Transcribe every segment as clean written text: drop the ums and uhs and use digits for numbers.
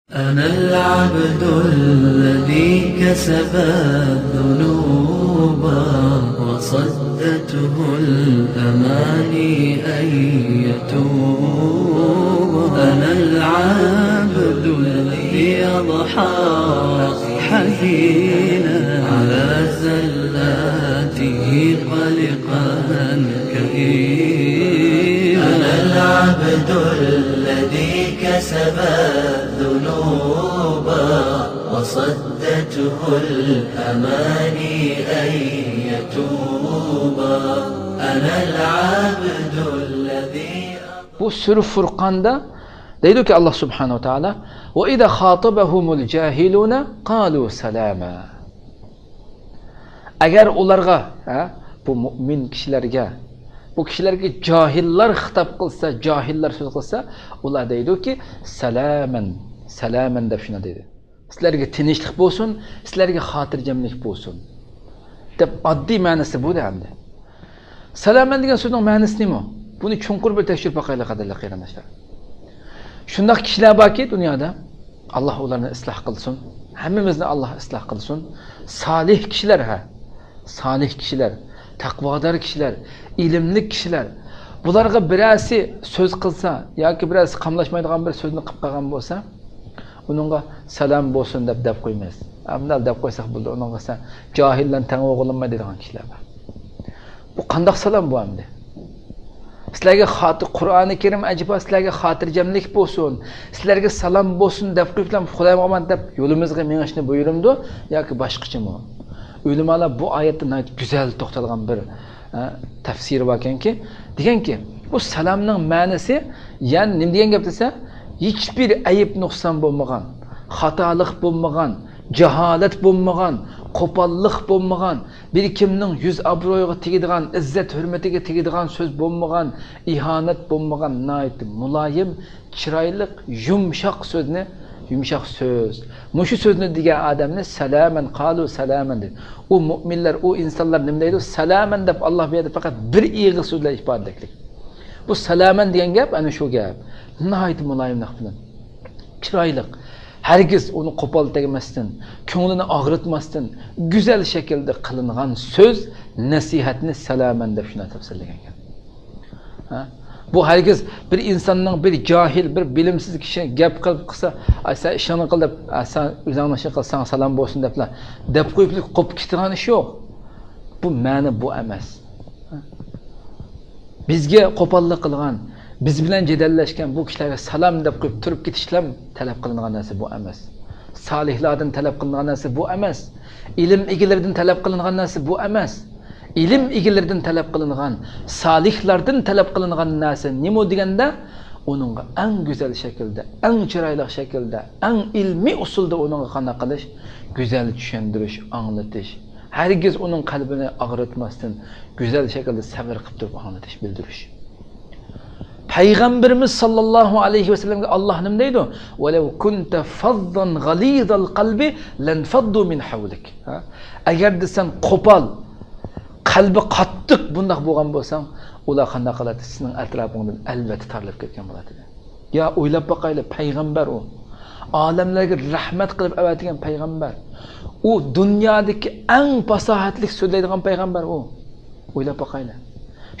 أنا العبد الذي كسب الذنوب وصدته الأماني أن يتوب. أنا العبد الذي أضحى حزينا على زلاته قلقا كئيبا. أنا العبد الذي كسب الذنوب وصدته الأماني أن يتوب. أنا العبد الذي Bu Sure Furqonda deydi ki Allah Subhanahu wa Ta'ala ve iza khatabahumul jahiluna qalu salama. Agar ularga bu mu'min kishilarga bu kishilarga johillar xitob qilsa, johillar so'z qilsa, ular deydiki salaman, salaman deb shuna deydi. Sizlarga tinchlik bo'lsin, sizlarga xotirjamlik bo'lsin. Deb oddiy ma'nosi bu endi. Salaman degan so'zning ma'nosi nima? Buni chunqur bir tekshirib boqaylik qadrli qarindoshlar. Shunday kishilar borki dunyoda, Alloh ularni isloh qilsin, hammamizni Alloh isloh qilsin. Solih kishilar solih kishilar, taqvodor kishilar, ilmli kishilar. Bularga birasi so'z qilsa yoki birasi qamlashmaydigan bir so'zni qilib qolgan bo'lsa, uningga salom bo'lsin deb qo'ymaymiz. Bunday deb qo'ysak bo'ldi, uningga sen johillan tang o'g'ilma deydigan kishilar bor. Bu qanday salom bu endi? Sizlarga Qur'oni Karim ajiba sizlarga xotirjamlik bo'lsin, sizlarga salom bo'lsin deb qo'yiblar, Xudoyim omad deb yo'limizga mengishni buyurimdi yoki boshqachimi? Ulamolar bu oyatni go'zal to'xtalgan bir tafsiri bor ekanki, deganki, bu salomning ma'nosi, ya'ni nima degan gap desa, hech bir ayib nuqson bo'lmagan, xatolik bo'lmagan, jaholat bo'lmagan, qo'pollik bo'lmagan, bir kimning yuz obro'yiga tegadigan, izzat hurmatiga tegadigan so'z bo'lmagan, ihonat bo'lmagan, nayt muloyim, chiroyli, yumshoq so'zni, yumshoq so'z. Mushu so'zni degan odamni salaman qalu salaman dedi. U mu'minlar, u insonlar nima deydi? Salaman deb Alloh bu yerda faqat bir ig'il so'zlar ifodaladik. Bu salaman degan gap ana shu gap. Nayt muloyimlik bilan, chiroyli, hergiz onu qo'pol tegmasdan, ko'nglini og'ritmasdan, go'zal shaklda qilingan so'z, nasihatni salaman deb shuna tafsirlagan ekan. Bu hergiz bir insonning, bir johil, bir bilimsiz kishi gap qilib qilsa, "Sen ishoni qil deb, sen o'zingni ishni qilsang salom bo'lsin" deb qo'yib qo'yib ketgan ish yo'q. Bu ma'ni bu emas. Bizga qo'pollik qilgan, biz bilan jadallashgan bu kishilarga salom deb qo'yib turib ketishlar talab qilingan narsa bu emas. Solihlardan talab qilingan narsa bu emas. Ilm egalaridan talab qilingan narsa bu emas. Ilm egalaridan talab qilingan, solihlardan talab qilingan narsa nima deganda, uningga eng go'zal shaklda, eng chiroyli shaklda, eng ilmiy usulda uningga qana qilish, go'zal tushuntirish, anglatish, hergiz uning qalbini og'ritmasdan, go'zal shaklda sabr qilib turib anglatish, bildirish. Peygamberimiz sallallahu aleyhi ve sellem'e Allah nima deydi? "Velev kunta fazzan galizal qalbi lanfaddu min havlik." Agar sen qo'pol, qalbi qattiq bundoq bo'lgan bo'lsang, ular qanday qiladi? Sizning atrofingizdan albatta tarilib ketgan bo'ladi. Ya o'ylab boqaylik, payg'ambar u. Olamlarga rahmat qilib avatgan payg'ambar. U dunyodagi eng fasohatli so'zlaydigan payg'ambar u. O'ylab boqaylik.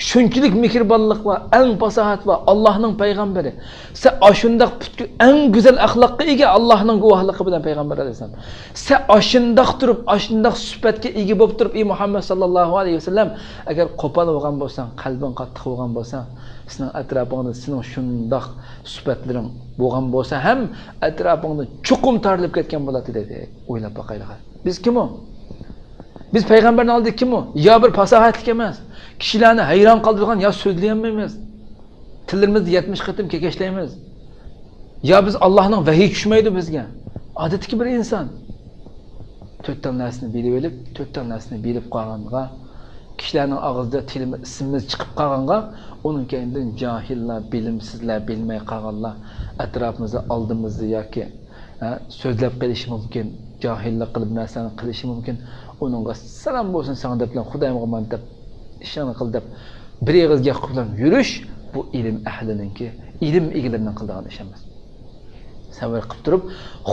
Shunchalik mehribonlik va eng fasohat va Allohning payg'ambari. Sen ashundaq eng go'zal axloqqa ega Allohning guvohligi bilan payg'ambar alayhisalom. Sen ashundaq turib, ashundaq sifatga ega bo'lib turib, ey Muhammad sallallohu alayhi vasallam, agar qo'pol bo'lgan bo'lsang, qalbing qattiq bo'lgan bo'lsa, sizning atrofingizda sizning shundaq sifatlaring bo'lgan bo'lsa ham atrofingizda chuqum tarilib ketgan bo'ladi dedi. O'ylab boqaylik. Biz kim o? Biz payg'ambarning oldida kim o? Yo bir fasohatlik emas. Kishilarni hayron qoldirgan yo so'zlayolmaymiz. Tillarimizni 70 qatim kekashlaymiz. Yo biz Allohning vahiy tushmaydi bizga. Odatdagi bir inson. To'rtta narsani bilib olib, to'rtta narsani bilib qolganga, kishilarning og'zida ismimiz chiqib qolganga, uning keyindan johillar, bilimsizlar, bilmay qolganlar atrofimizda, oldimizda yoki so'zlab qilishi mumkin, johillik qilib narsani qilishi mumkin. Uningga salom bo'lsin sana deb, Xudoyim omad deb ishini qil deb bir og'iz gap bilan yurish, bu ilm ahlininki, ilm egalarining qiladigan ish emas. sabr qilib turib,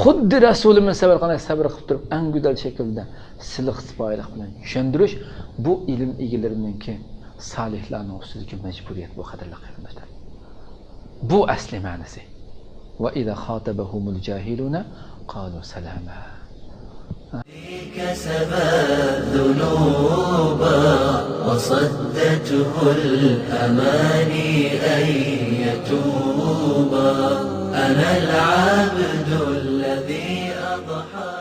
xuddi Rasulimiz sabr qilgan sabr qilib turib, eng go'zal shaklda siliq sipoyilik bilan tushuntirish bu ilm egalarininki salihlarning ustidagi majburiyat bu qadrli qarindoshlar. Bu asli ma'nosi. Va idza khatabahumul jahiluna qalu salama. كسب الذنوب وصدته الأماني أن يتوبا أنا العبد الذي أضحى